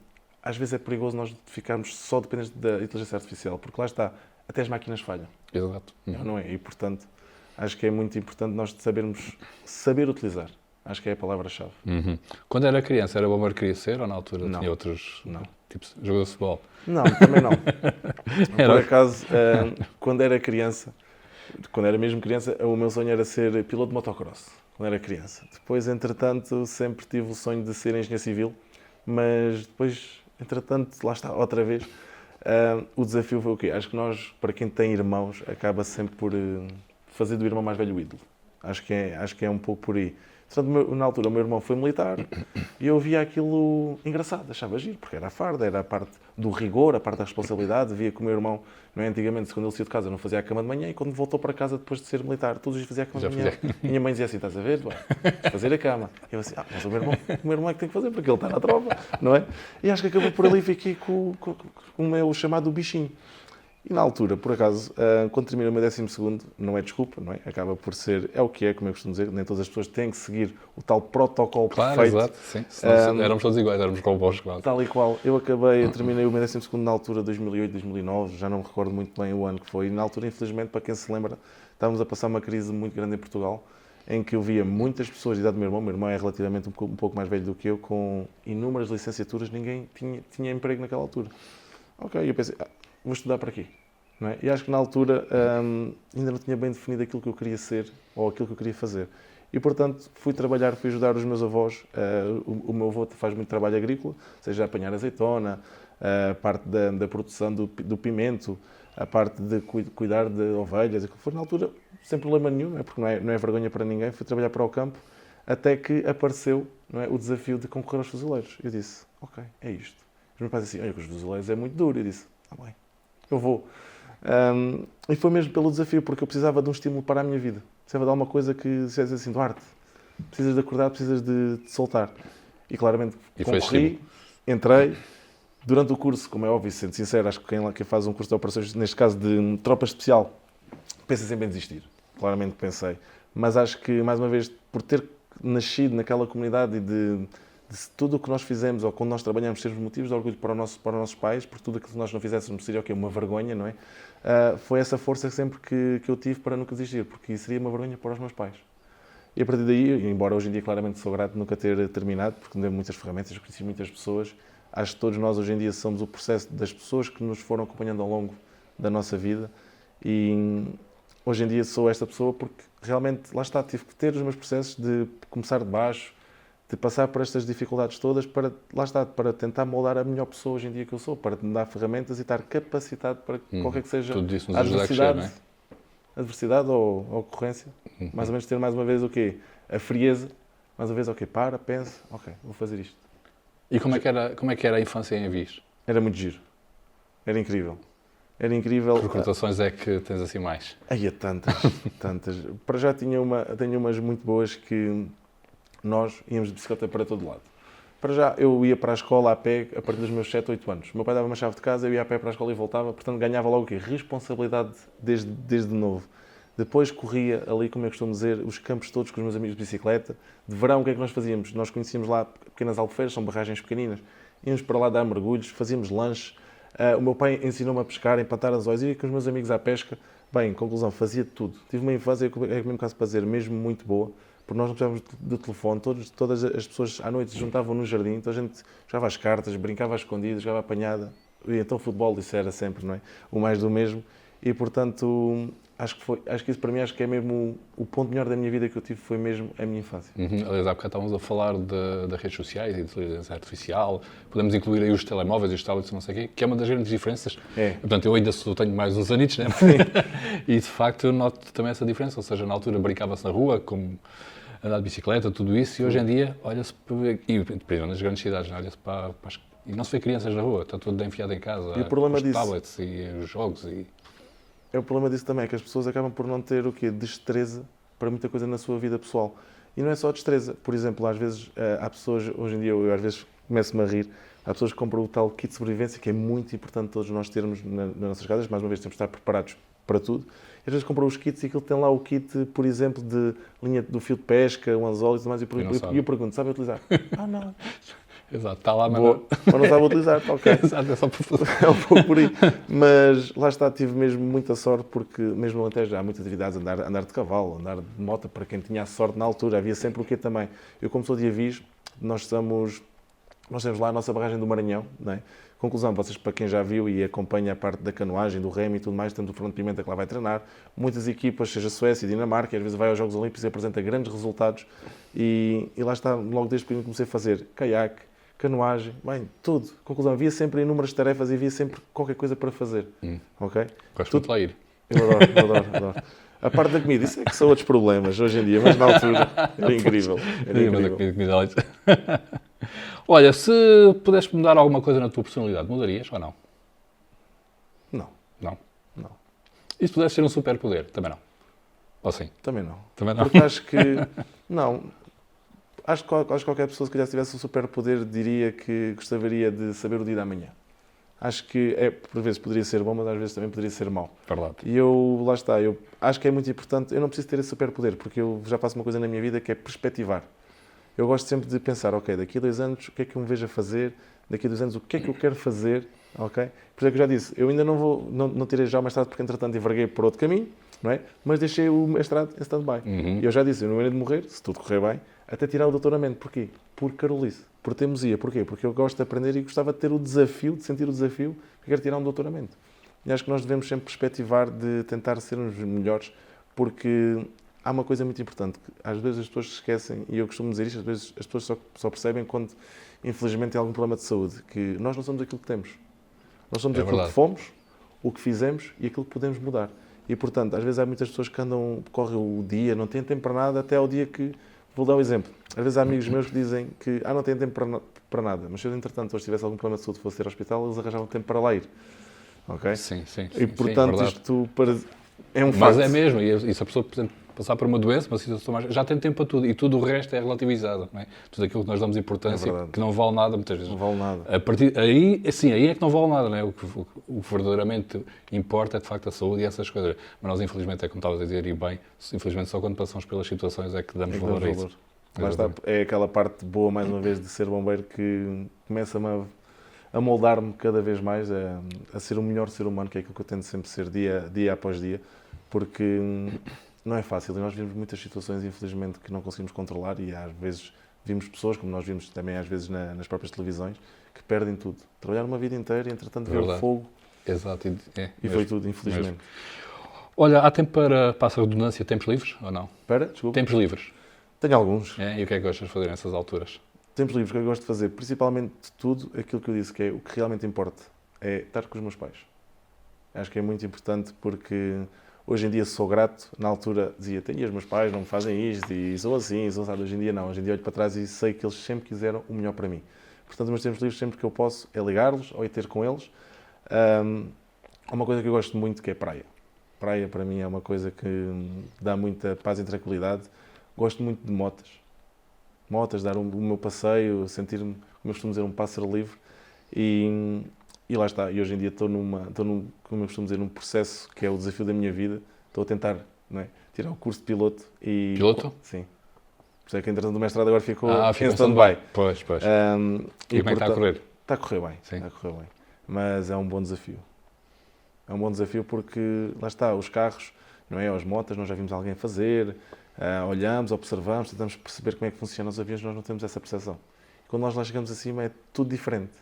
às vezes, é perigoso nós ficarmos só dependentes da inteligência artificial, porque lá está, até as máquinas falham. Exato. Não é? E, portanto, acho que é muito importante nós saber utilizar. Acho que é a palavra-chave. Quando era criança, era bombeiro que queria ser ou na altura Não. tinha outros Não. tipos? Jogou futebol? Não, também não. Por acaso, quando era mesmo criança, o meu sonho era ser piloto de motocross, quando era criança. Depois, entretanto, sempre tive o sonho de ser engenheiro civil, mas depois, entretanto, lá está, outra vez, o desafio foi o quê? Acho que nós, para quem tem irmãos, acaba sempre por fazer do irmão mais velho o ídolo. Acho que é um pouco por aí. Portanto, na altura, o meu irmão foi militar e eu via aquilo engraçado, achava giro, porque era a farda, era a parte do rigor, a parte da responsabilidade. Via que o meu irmão, não é, antigamente, quando ele saiu de casa, não fazia a cama de manhã, e quando voltou para casa depois de ser militar, todos os dias fazia a cama de manhã. Minha mãe dizia assim: estás a ver? Vai fazer a cama. E eu assim: mas o meu irmão é que tem que fazer, porque ele está na tropa, não é? E acho que acabou por ali, fiquei com o meu chamado bichinho. E na altura, por acaso, quando termina o meu 12º, não é desculpa, não é? Acaba por ser, é o que é, como eu costumo dizer, nem todas as pessoas têm que seguir o tal protocolo perfeito. Exato, sim. Senão éramos todos iguais, éramos robôs, claro. Tal e qual. Eu terminei o meu 12º na altura, 2008, 2009, já não me recordo muito bem o ano que foi. E na altura, infelizmente, para quem se lembra, estávamos a passar uma crise muito grande em Portugal, em que eu via muitas pessoas de idade do meu irmão é relativamente um pouco mais velho do que eu, com inúmeras licenciaturas, ninguém tinha emprego naquela altura. Ok, eu pensei, vou estudar para quê? Não é? E acho que na altura ainda não tinha bem definido aquilo que eu queria ser ou aquilo que eu queria fazer. E, portanto, fui ajudar os meus avós. O meu avô faz muito trabalho agrícola, seja apanhar azeitona, a parte da produção do pimento, a parte de cuidar de ovelhas. Foi na altura sem problema nenhum, não é? Porque não é vergonha para ninguém. Fui trabalhar para o campo até que apareceu, não é, o desafio de concorrer aos fuzileiros. Eu disse, ok, é isto. Os meus pais disseram assim: olha, que os fuzileiros é muito duro. Eu disse, bem, eu vou. E foi mesmo pelo desafio, porque eu precisava de um estímulo para a minha vida. Precisava de alguma coisa que dissesse assim: Duarte, precisas de acordar, precisas de soltar. E claramente concorri, entrei. Durante o curso, como é óbvio, sendo sincero, acho que quem faz um curso de operações, neste caso de tropa especial, pensa sempre em desistir. Claramente pensei. Mas acho que, mais uma vez, por ter nascido naquela comunidade e de tudo o que nós fizemos, ou quando nós trabalhamos, sermos motivos de orgulho para os nossos pais, porque tudo aquilo que nós não fizéssemos seria uma vergonha, não é? Foi essa força sempre que eu tive para nunca desistir, porque isso seria uma vergonha para os meus pais. E a partir daí, embora hoje em dia claramente sou grato de nunca ter terminado, porque me deu muitas ferramentas, conheci muitas pessoas, acho que todos nós hoje em dia somos o processo das pessoas que nos foram acompanhando ao longo da nossa vida, e hoje em dia sou esta pessoa porque realmente, lá está, tive que ter os meus processos de começar de baixo, de passar por estas dificuldades todas para, lá está, para tentar moldar a melhor pessoa hoje em dia que eu sou, para me dar ferramentas e estar capacitado para qualquer que seja a adversidade, não é? Adversidade ou ocorrência. Mais ou menos ter mais uma vez o quê? A frieza. Mais uma vez, ok, pensa, ok, vou fazer isto. E como é que era a infância em Avis? Era muito giro. Era incrível. Era incrível. Que recordações é que tens assim mais? Aí, tantas. Para já tenho umas muito boas que nós íamos de bicicleta para todo lado. Para já, eu ia para a escola a pé a partir dos meus 7, 8 anos. O meu pai dava uma chave de casa, eu ia a pé para a escola e voltava, portanto ganhava logo o quê? Responsabilidade desde novo. Depois corria ali, como eu costumo dizer, os campos todos com os meus amigos de bicicleta. De verão, o que é que nós fazíamos? Nós conhecíamos lá pequenas albufeiras, são barragens pequeninas. Íamos para lá dar mergulhos, fazíamos lanches. O meu pai ensinou-me a pescar, a empatar anzóis, ia com os meus amigos à pesca. Bem, conclusão, fazia tudo. Tive uma infância, é mesmo caso para dizer, mesmo muito boa, porque nós não precisávamos do telefone, todas as pessoas à noite se juntavam no jardim, então a gente jogava as cartas, brincava às escondidas, jogava apanhada, e então futebol, isso era sempre, não é? O mais do mesmo, e portanto, acho que isso para mim, acho que é mesmo o ponto melhor da minha vida que eu tive, foi mesmo a minha infância. Aliás, há bocado estávamos a falar das redes sociais e de inteligência artificial, podemos incluir aí os telemóveis e os tablets, não sei o quê, que é uma das grandes diferenças. É. Portanto, eu ainda tenho mais uns anitos, né? E de facto eu noto também essa diferença, ou seja, na altura brincava-se na rua, como andar de bicicleta, tudo isso, e hoje em dia olha-se para nas grandes cidades, olha-se para e não se vê crianças na rua, está tudo enfiado em casa, E o problema os disso tablets e os jogos. É o problema disso também, é que as pessoas acabam por não ter o quê? Destreza para muita coisa na sua vida pessoal. E não é só destreza. Por exemplo, às vezes há pessoas, hoje em dia eu às vezes começo-me a rir, há pessoas que compram o tal kit de sobrevivência, que é muito importante todos nós termos nas nossas casas, mais uma vez temos de estar preparados para tudo. E às vezes compram os kits e aquilo tem lá o kit, por exemplo, de linha do fio de pesca, um anzol e tudo mais, e eu pergunto, sabe utilizar? Não. Exato, está lá, mas não sabe utilizar, ok. Exato, é só por fazer. É um pouco por aí. Mas lá está, tive mesmo muita sorte, porque mesmo no Alentejo há muitas atividades, andar de cavalo, andar de moto, para quem tinha a sorte na altura, havia sempre o quê também. Eu, como sou de Avis, nós temos lá a nossa barragem do Maranhão, não é? Conclusão, vocês, para quem já viu e acompanha a parte da canoagem, do remo e tudo mais, tanto o Fernando Pimenta que lá vai treinar, muitas equipas, seja Suécia e Dinamarca, às vezes vai aos Jogos Olímpicos e apresenta grandes resultados, e lá está, logo desde que comecei a fazer caiaque, canoagem, bem, tudo. Conclusão, havia sempre inúmeras tarefas e havia sempre qualquer coisa para fazer. Ok? Gosto muito de lá ir. Eu adoro. A parte da comida, isso é que são outros problemas hoje em dia, mas na altura era incrível. Era incrível. Olha, se pudesses mudar alguma coisa na tua personalidade, mudarias ou não? Não. Não? E se pudesse ser um superpoder, também não? Ou sim? Também não. Também não? Porque acho que... Não. Acho que qualquer pessoa que já tivesse um superpoder diria que gostaria de saber o dia da manhã. Acho que, por vezes poderia ser bom, mas às vezes também poderia ser mau. Verdade. E lá está, eu acho que é muito importante, eu não preciso ter esse superpoder, porque eu já faço uma coisa na minha vida que é perspectivar. Eu gosto sempre de pensar, ok, daqui a 2 anos o que é que eu me vejo a fazer, daqui a 2 anos o que é que eu quero fazer, ok? Por isso é que eu já disse, eu ainda não tirei já o mestrado porque entretanto enverguei por outro caminho, não é? Mas deixei o mestrado em stand-by. E eu já disse, eu não irei de morrer, se tudo correr bem, até tirar o doutoramento. Porquê? Por carolice, por teimosia. Porquê? Porque eu gosto de aprender e gostava de ter o desafio, de sentir o desafio, que quero tirar um doutoramento. E acho que nós devemos sempre perspectivar de tentar sermos melhores, porque há uma coisa muito importante, que às vezes as pessoas se esquecem, e eu costumo dizer isto, às vezes as pessoas só percebem quando, infelizmente, tem algum problema de saúde, que nós não somos aquilo que temos. Nós somos aquilo que fomos, o que fizemos e aquilo que podemos mudar. E, portanto, às vezes há muitas pessoas que correm o dia, não têm tempo para nada, até ao dia que... Vou dar um exemplo. Às vezes há amigos meus que dizem que não têm tempo para nada, mas se eu, entretanto, hoje tivesse algum problema de saúde e fosse ir ao hospital, eles arranjavam tempo para lá ir. Ok? Sim. E, portanto, isto é um facto. Mas é mesmo, e se a pessoa, por exemplo, passar por uma doença, uma situação mais... já tem tempo para tudo, e tudo o resto é relativizado, não é? Tudo aquilo que nós damos importância, que não vale nada, muitas vezes. Não vale nada. Aí é que não vale nada, não é? O que verdadeiramente importa é, de facto, a saúde e essas coisas. Mas nós, infelizmente, é como estavas a dizer, e bem, infelizmente, só quando passamos pelas situações é que damos valor a isso. Lá está, é aquela parte boa, mais uma vez, de ser bombeiro que começa-me a moldar-me cada vez mais a ser o melhor ser humano, que é aquilo que eu tento sempre ser dia após dia, porque não é fácil e nós vimos muitas situações, infelizmente, que não conseguimos controlar e às vezes vimos pessoas, como nós vimos também às vezes nas próprias televisões, que perdem tudo. Trabalhar uma vida inteira e, entretanto, ver o fogo. Exato. E foi tudo, infelizmente. Mesmo. Olha, há tempo para a redundância, tempos livres ou não? Desculpa. Tempos livres. Tenho alguns. E o que é que gostas de fazer nessas alturas? Tempos livres, o que eu gosto de fazer, principalmente de tudo, aquilo que eu disse, que é o que realmente importa, é estar com os meus pais. Acho que é muito importante porque hoje em dia sou grato, na altura dizia, os meus pais não me fazem isto e sou assim, sou assim. Hoje em dia não, hoje em dia olho para trás e sei que eles sempre quiseram o melhor para mim. Portanto, os meus tempos livres, sempre que eu posso, é ligar-los ou ir ter com eles. Há uma coisa que eu gosto muito que é praia. Praia para mim é uma coisa que dá muita paz e tranquilidade. Gosto muito de motas, dar o meu passeio, sentir-me, como eu costumo dizer, um pássaro livre. E lá está. E hoje em dia estou como eu costumo dizer, num processo que é o desafio da minha vida. Estou a tentar, não é, tirar o curso de piloto. Piloto? Sim. Por isso é que, entretanto, o mestrado agora ficou em stand-by. Pois. E como é que está a correr? Está a correr bem. Sim. Está a correr bem. Mas é um bom desafio. É um bom desafio porque, lá está, os carros, não é? As motas, nós já vimos alguém fazer, olhamos, observamos, tentamos perceber como é que funcionam os aviões, nós não temos essa percepção. Quando nós lá chegamos acima é tudo diferente.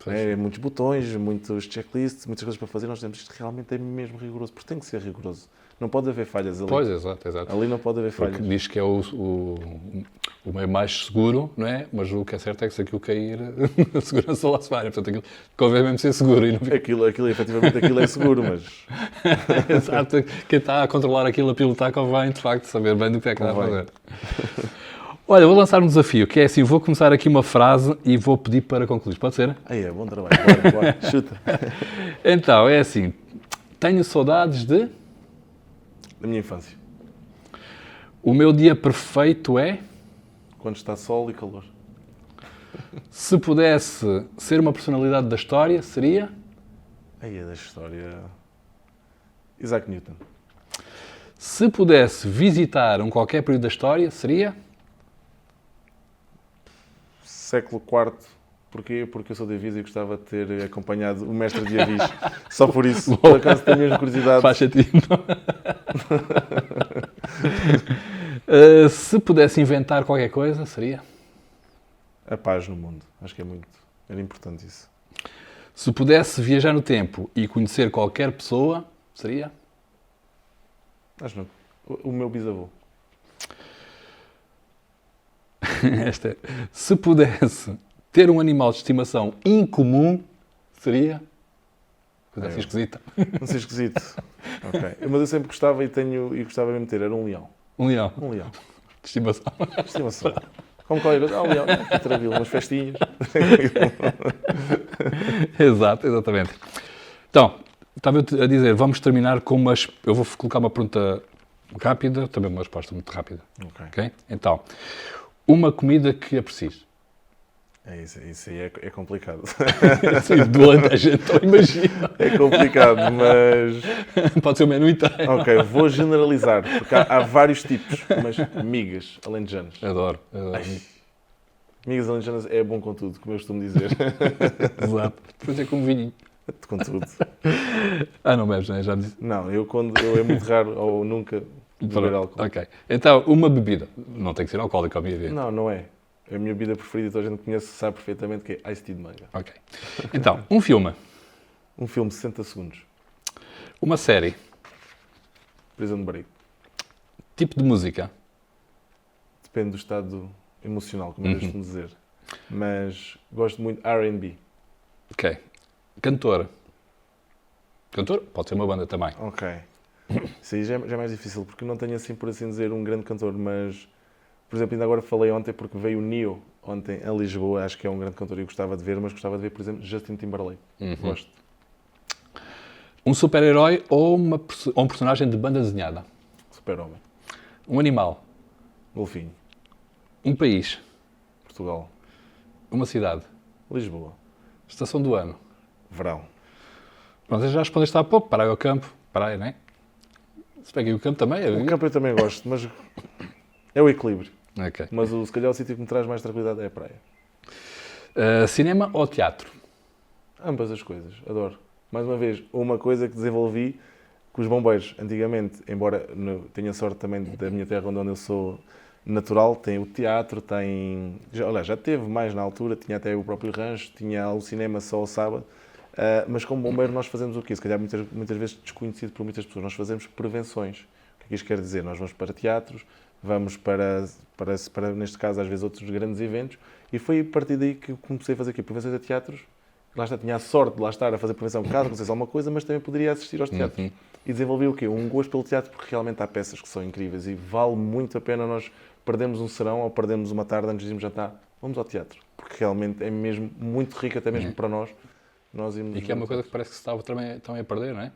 É, muitos botões, muitos checklists, muitas coisas para fazer, nós dizemos isto realmente é mesmo rigoroso, porque tem que ser rigoroso. Não pode haver falhas ali. Pois, exato. Ali não pode haver falhas. Porque diz que é o meio mais seguro, não é? Mas o que é certo é que se aquilo cair, a segurança lá se vai. Portanto, aquilo convém mesmo ser seguro. E não fica... efetivamente, aquilo é seguro, mas... Exato. Quem está a controlar aquilo, a pilotar, convém, de facto, saber bem do que é que está a fazer. Olha, vou lançar um desafio, que é assim, vou começar aqui uma frase e vou pedir para concluir. Pode ser? Aí é, bom trabalho. Bora, chuta. Então, é assim, tenho saudades de... Da minha infância. O meu dia perfeito é... Quando está sol e calor. Se pudesse ser uma personalidade da história, seria... Aí é da história... Isaac Newton. Se pudesse visitar qualquer período da história, seria... Século IV. Porquê? Porque eu sou de Avis e gostava de ter acompanhado o mestre de Avis. Só por isso. Por acaso tenho mesmo curiosidade. Faz sentido. Se pudesse inventar qualquer coisa, seria? A paz no mundo. Acho que era importante isso. Se pudesse viajar no tempo e conhecer qualquer pessoa, seria? Acho que não. O meu bisavô. Se pudesse ter um animal de estimação incomum, seria? Coisa assim esquisita. Não sei, esquisito. Ok. Mas eu sempre gostava e gostava mesmo de ter. Era um leão. Um leão. Um leão. De estimação. De estimação. Como qualquer coisa. Um leão. Aqui tranquilo, umas festinhas. Exato, exatamente. Então, estava a dizer, vamos terminar com umas... Eu vou colocar uma pergunta rápida, também uma resposta muito rápida. Ok? Então, uma comida que aprecies. Isso aí é complicado. Sim, do Alentejo, então imagina. É complicado, mas... Pode ser o menu inteiro. Ok, vou generalizar, porque há vários tipos, mas migas alentejanas. Adoro. Migas alentejanas é bom com tudo, como eu costumo dizer. Exato. Depois é como vinho. Com tudo. Não bebes, não é? Já me disse. Não, eu é muito raro ou nunca beber álcool. Ok. Então, uma bebida. Não tem que ser alcoólica, obviamente. Não é. A minha bebida preferida, toda a gente conhece, sabe perfeitamente que é Iced Tea de manga. Ok. Então, um filme. Um filme de 60 segundos. Uma série. Prison Break. Tipo de música. Depende do estado emocional, como eu costumo dizer. Mas gosto muito de R&B. Ok. Cantor. Cantor? Pode ser uma banda também. Ok. Isso aí já é mais difícil, porque não tenho assim, por assim dizer, um grande cantor, mas... Por exemplo, ainda agora falei ontem, porque veio o Neo ontem a Lisboa, acho que é um grande cantor e eu gostava de ver, mas gostava de ver, por exemplo, Justin Timberlake. Gosto. Um super-herói ou um personagem de banda desenhada? Super-homem. Um animal? Golfinho. Um país? Portugal. Uma cidade? Lisboa. Estação do ano? Verão. Pronto, já respondeste há pouco. Praia ou campo? Praia, não é? Se bem que o campo também é... O campo eu também gosto, mas é o equilíbrio. Ok. Mas se calhar o sítio que me traz mais tranquilidade é a praia. Cinema ou teatro? Ambas as coisas, adoro. Mais uma vez, uma coisa que desenvolvi com os bombeiros. Antigamente, embora tenha sorte também da minha terra onde eu sou natural, tem o teatro, tem... Já teve mais na altura, tinha até o próprio rancho, tinha o cinema só ao sábado. Mas como bombeiro nós fazemos o quê? Se calhar muitas vezes desconhecido por muitas pessoas. Nós fazemos prevenções. O que é que isto quer dizer? Nós vamos para teatros, vamos para, neste caso, às vezes outros grandes eventos, e foi a partir daí que eu comecei a fazer aqui prevenções a teatros. Lá está, tinha a sorte de lá estar a fazer prevenção caso acontecesse alguma coisa, mas também poderia assistir aos teatros. E desenvolvi o quê? Um gosto pelo teatro, porque realmente há peças que são incríveis e vale muito a pena nós perdermos um serão ou perdermos uma tarde antes de irmos jantar. Vamos ao teatro, porque realmente é mesmo muito rico, até mesmo para nós. E que é uma coisa que parece que se estava também a perder, não é?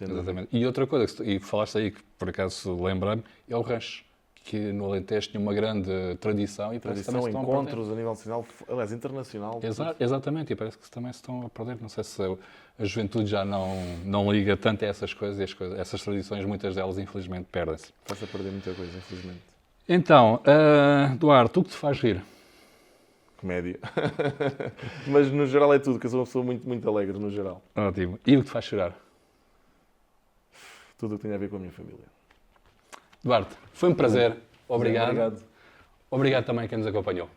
Exatamente. E outra coisa, e falaste aí, que por acaso lembrei-me, é o rancho, que no Alentejo tinha uma grande tradição e parece que também se estão encontros a nível nacional, aliás, internacional. Exatamente, e parece que também se estão a perder. Não sei se a juventude já não liga tanto a essas coisas, e essas tradições, muitas delas, infelizmente, perdem-se. Está-se a perder muita coisa, infelizmente. Então, Duarte, o que te faz rir? Comédia. Mas no geral é tudo, que eu sou uma pessoa muito, muito alegre, no geral. Ótimo. E o que te faz chorar? tudo o que tem a ver com a minha família. Duarte, foi um prazer. Obrigado. Obrigado. Obrigado também a quem nos acompanhou.